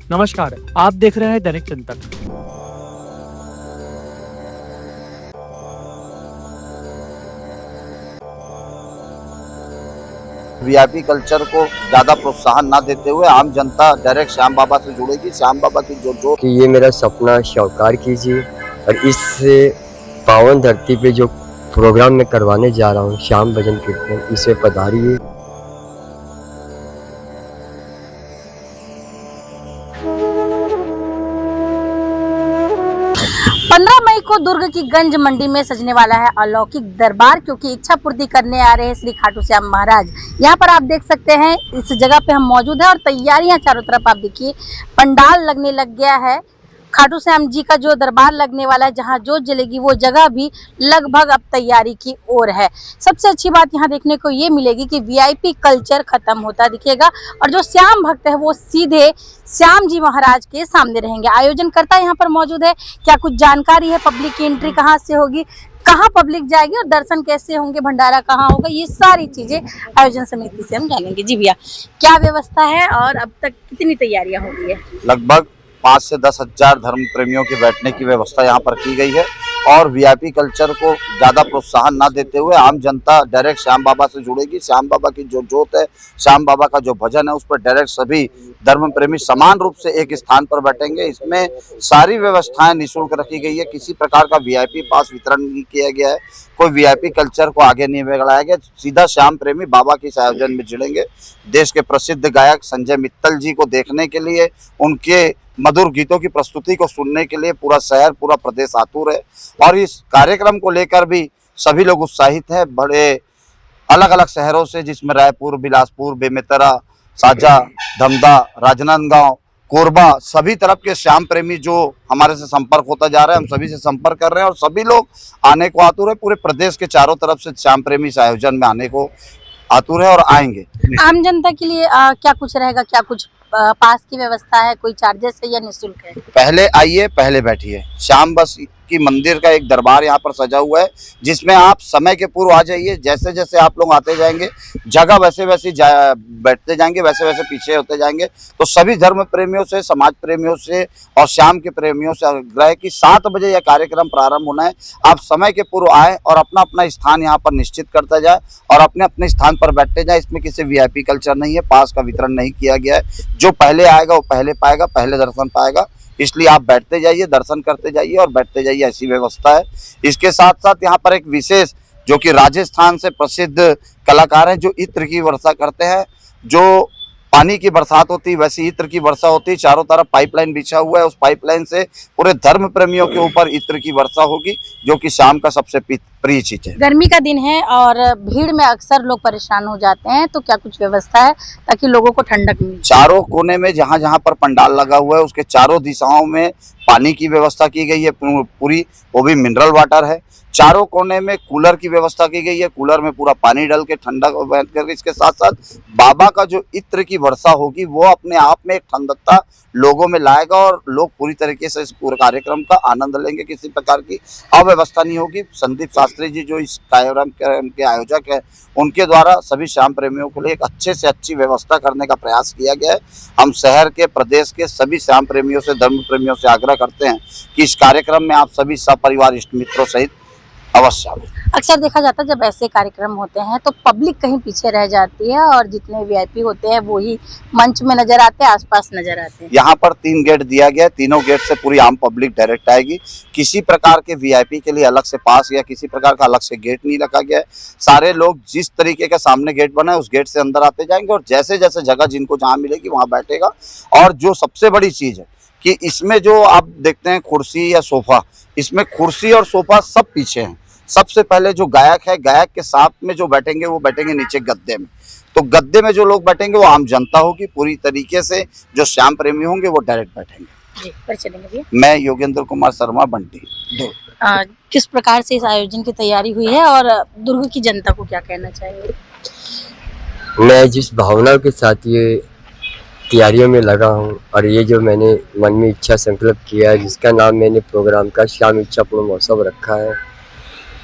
नमस्कार, आप देख रहे हैं दैनिक चिंतन। वीआईपी कल्चर को ज्यादा प्रोत्साहन ना देते हुए आम जनता डायरेक्ट श्याम बाबा से जुड़ेगी। श्याम बाबा की जो कि ये मेरा सपना साकार कीजिए और इस पावन धरती पे जो प्रोग्राम मैं करवाने जा रहा हूँ श्याम भजन कीर्तन, इसे पधारिए। 15 मई को दुर्ग की गंज मंडी में सजने वाला है अलौकिक दरबार, क्योंकि इच्छा पूर्ति करने आ रहे हैं श्री खाटू श्याम महाराज। यहाँ पर आप देख सकते हैं, इस जगह पे हम मौजूद हैं और तैयारियां चारों तरफ आप देखिए, पंडाल लगने लग गया है। खाटू श्याम जी का जो दरबार लगने वाला है, जहाँ जोत जलेगी, वो जगह भी लगभग अब तैयारी की ओर है। सबसे अच्छी बात यहाँ देखने को ये मिलेगी कि वीआईपी कल्चर खत्म होता दिखेगा और जो श्याम भक्त है वो सीधे श्याम जी महाराज के सामने रहेंगे। आयोजनकर्ता यहाँ पर मौजूद है, क्या कुछ जानकारी है, पब्लिक की एंट्री कहाँ से होगी, कहाँ पब्लिक जाएगी और दर्शन कैसे होंगे, भंडारा कहाँ होगा, ये सारी चीजें आयोजन समिति से हम जानेंगे। जी भैया, क्या व्यवस्था है और अब तक कितनी तैयारियां हो गई है? लगभग 5 से 10 हजार धर्म प्रेमियों के बैठने की व्यवस्था यहाँ पर की गई है और वीआईपी कल्चर को ज्यादा प्रोत्साहन ना देते हुए आम जनता डायरेक्ट श्याम बाबा से जुड़ेगी। श्याम बाबा की जो जोत है, श्याम बाबा का जो भजन है, उस पर डायरेक्ट सभी धर्म प्रेमी समान रूप से एक स्थान पर बैठेंगे। इसमें सारी व्यवस्थाएं निःशुल्क रखी गई है, किसी प्रकार का वीआईपी पास वितरण नहीं किया गया है, कोई वीआईपी कल्चर को आगे नहीं बढ़ाया गया। सीधा श्याम प्रेमी बाबा के इस आयोजन में जुड़ेंगे। देश के प्रसिद्ध गायक संजय मित्तल जी को देखने के लिए, उनके मधुर गीतों की प्रस्तुति को सुनने के लिए पूरा शहर, पूरा प्रदेश आतुर है और इस कार्यक्रम को लेकर भी सभी लोग उत्साहित हैं। बड़े अलग अलग शहरों से, जिसमें रायपुर, बिलासपुर, बेमेतरा, साजा, धमदा, राजनांदगांव, कोरबा, सभी तरफ के श्याम प्रेमी जो हमारे से संपर्क होता जा रहा है, हम सभी से संपर्क कर रहे हैं और सभी लोग आने को आतुर है। पूरे प्रदेश के चारों तरफ से श्याम प्रेमी इस आयोजन में आने को आतुर है और आएंगे। आम जनता के लिए क्या कुछ रहेगा, क्या कुछ पास की व्यवस्था है, कोई चार्जेस है या निःशुल्क है? पहले आइए, पहले बैठिए। श्याम बस की मंदिर का एक दरबार यहाँ पर सजा हुआ है, जिसमें आप समय के पूर्व आ जाइए। जैसे जैसे आप लोग आते जाएंगे, जगह वैसे वैसे बैठते जाएंगे, वैसे वैसे पीछे होते जाएंगे। तो सभी धर्म प्रेमियों से, समाज प्रेमियों से और श्याम के प्रेमियों से आग्रह है कि 7 बजे यह कार्यक्रम प्रारंभ होना है। आप समय के पूर्व आए और अपना अपना स्थान यहाँ पर निश्चित करता जाए और अपने अपने स्थान पर बैठते जाए। इसमें किसी वीआईपी कल्चर नहीं है, पास का वितरण नहीं किया गया है। जो पहले आएगा वो पहले पाएगा, पहले दर्शन पाएगा। इसलिए आप बैठते जाइए, दर्शन करते जाइए और बैठते जाइए, ऐसी व्यवस्था है। इसके साथ साथ यहाँ पर एक विशेष, जो कि राजस्थान से प्रसिद्ध कलाकार हैं, जो इत्र की वर्षा करते हैं। जो पानी की बरसात होती है, वैसी इत्र की वर्षा होती है। चारों तरफ पाइपलाइन बिछा हुआ है, उस पाइपलाइन से पूरे धर्म प्रेमियों के ऊपर इत्र की वर्षा होगी, जो कि शाम का सबसे प्रिय चीज है। गर्मी का दिन है और भीड़ में अक्सर लोग परेशान हो जाते हैं, तो क्या कुछ व्यवस्था है ताकि लोगों को ठंडक मिले? चारों कोने में जहाँ जहाँ पर पंडाल लगा हुआ है, उसके चारों दिशाओं में पानी की व्यवस्था की गई है पूरी, वो भी मिनरल वाटर है। चारों कोने में कूलर की व्यवस्था की गई है, कूलर में पूरा पानी डाल के ठंडा करके। इसके साथ साथ बाबा का जो इत्र की वर्षा होगी, वो अपने आप में एक ठंडकता लोगों में लाएगा और लोग पूरी तरीके से इस पूरे कार्यक्रम का आनंद लेंगे। किसी प्रकार की अव्यवस्था नहीं होगी। संदीप शास्त्री जी जो इस कार्यक्रम के आयोजक है, उनके द्वारा सभी श्याम प्रेमियों के लिए एक अच्छे से अच्छी व्यवस्था करने का प्रयास किया गया है। हम शहर के, प्रदेश के सभी श्याम प्रेमियों से, धर्म प्रेमियों से आग्रह करते हैं कि इस कार्यक्रम में आप सभी सपरिवार इष्ट मित्रों सहित अवश्य आवे। अक्सर देखा जाता है, जब ऐसे कार्यक्रम होते हैं तो पब्लिक कहीं पीछे रह जाती है और जितने वीआईपी होते हैं वो ही मंच में नजर आते हैं, आसपास नजर आते हैं। यहाँ पर 3 गेट दिया गया है, तीनों गेट से पूरी आम पब्लिक डायरेक्ट आएगी। किसी प्रकार के वीआईपी के लिए अलग से पास या किसी प्रकार का अलग से गेट नहीं रखा गया है। सारे लोग जिस तरीके का सामने गेट बना है, उस गेट से अंदर आते जाएंगे और जैसे जैसे जगह जिनको जहाँ मिलेगी वहाँ बैठेगा। और जो सबसे बड़ी चीज है कि इसमें जो आप देखते हैं कुर्सी या सोफा, इसमें कुर्सी और सोफा सब पीछे हैं। सबसे पहले जो गायक है, गायक के साथ में जो बैठेंगे वो बैठेंगे नीचे गद्दे में। तो गद्दे में जो लोग बैठेंगे वो आम जनता होगी। पूरी तरीके से जो श्याम प्रेमी होंगे वो डायरेक्ट बैठेंगे। जी, परिचय देंगे भैया। मैं योगेंद्र कुमार शर्मा, बंटी। किस प्रकार से इस आयोजन की तैयारी हुई है और दुर्ग की जनता को क्या कहना चाहेंगे? मैं जिस भावना के साथ ये तैयारियों में लगा हूँ और ये जो मैंने मन में इच्छा संकल्प किया है, जिसका नाम मैंने प्रोग्राम का श्याम इच्छा पूर्ण महोत्सव रखा है,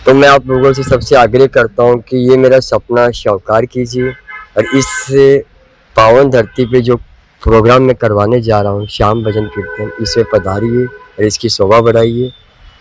तो मैं आप लोगों से सबसे आग्रह करता हूँ कि ये मेरा सपना साकार कीजिए और इस पावन धरती पे जो प्रोग्राम में करवाने जा रहा हूँ श्याम भजन कीर्तन, इसमें पधारिए और इसकी शोभा बढ़ाइए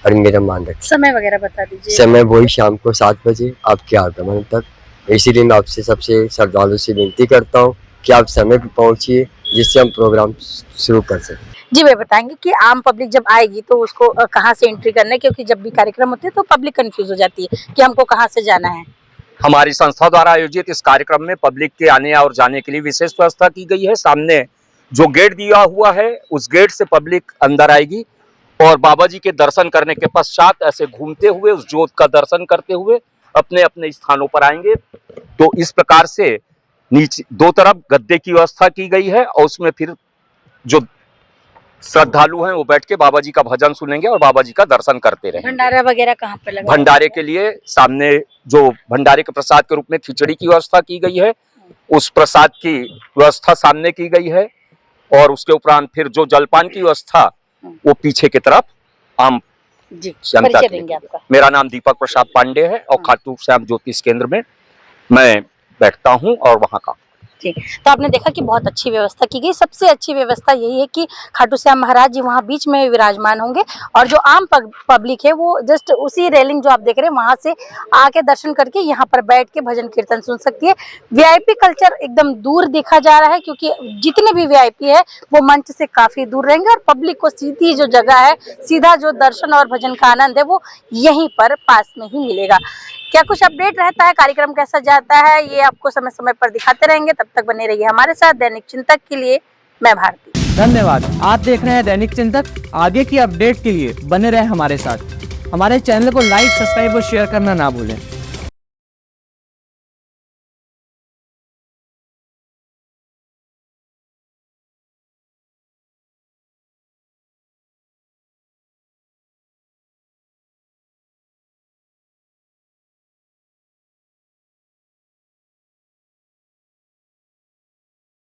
और मेरा मान रखिए। समय वगैरह बता दीजिए। समय वही शाम को 7 बजे आपके आगमन तक। इसीलिए मैं आपसे सबसे श्रद्धालु से विनती करता हूँ कि आप समय पर पहुँचिए, जिससे हम प्रोग्राम शुरू कर सकें। जी वे बताएंगे कि आम पब्लिक जब आएगी तो उसको कहाँ से एंट्री करना है, क्योंकि जब भी कार्यक्रम होते हैं तो पब्लिक कंफ्यूज हो जाती है कि हमको कहाँ से जाना है। हमारी संस्था द्वारा आयोजित इस कार्यक्रम में पब्लिक के आने और जाने के लिए विशेष व्यवस्था की गई है। सामने जो गेट दिया हुआ है उस गेट से पब्लिक अंदर आएगी और बाबा जी के दर्शन करने के पश्चात ऐसे घूमते हुए उस ज्योत का दर्शन करते हुए अपने अपने स्थानों पर आएंगे। तो इस प्रकार से नीचे 2 तरफ गद्दे की व्यवस्था की गई है और उसमें फिर जो श्रद्धालु हैं वो बैठ के बाबा जी का भजन सुनेंगे और बाबा जी का दर्शन करते रहेंगे। भंडारा वगैरह कहाँ पे लगा? भंडारे के लिए सामने जो भंडारे के प्रसाद के रूप में खिचड़ी की व्यवस्था की गई है, उस प्रसाद की व्यवस्था सामने की गई है और उसके उपरांत फिर जो जलपान की व्यवस्था वो पीछे की तरफ आम जी जनता परिचय के लिए। देंगे आपका। मेरा नाम दीपक प्रसाद पांडे है और खाटू श्याम ज्योतिष केंद्र में मैं बैठता हूं और वहां का। जी, तो आपने देखा कि बहुत अच्छी व्यवस्था की गई। सबसे अच्छी व्यवस्था यही है कि खाटू श्याम महाराज जी वहाँ बीच में विराजमान होंगे और जो आम पब्लिक है वो जस्ट उसी रेलिंग जो आप देख रहे हैं वहाँ से आके दर्शन करके यहाँ पर बैठ के भजन कीर्तन सुन सकती है। वीआईपी कल्चर एकदम दूर देखा जा रहा है, क्योंकि जितने भी वीआईपी है वो मंच से काफी दूर रहेंगे और पब्लिक को सीधी जो जगह है, सीधा जो दर्शन और भजन का आनंद है वो यहीं पर पास में ही मिलेगा। क्या कुछ अपडेट रहता है, कार्यक्रम कैसा जाता है, ये आपको समय समय पर दिखाते रहेंगे। तब तक बने रहिए हमारे साथ। दैनिक चिंतक के लिए मैं भारती। धन्यवाद। आप देख रहे हैं दैनिक चिंतक। आगे की अपडेट के लिए बने रहे हमारे साथ। हमारे चैनल को लाइक, सब्सक्राइब और शेयर करना ना भूलें।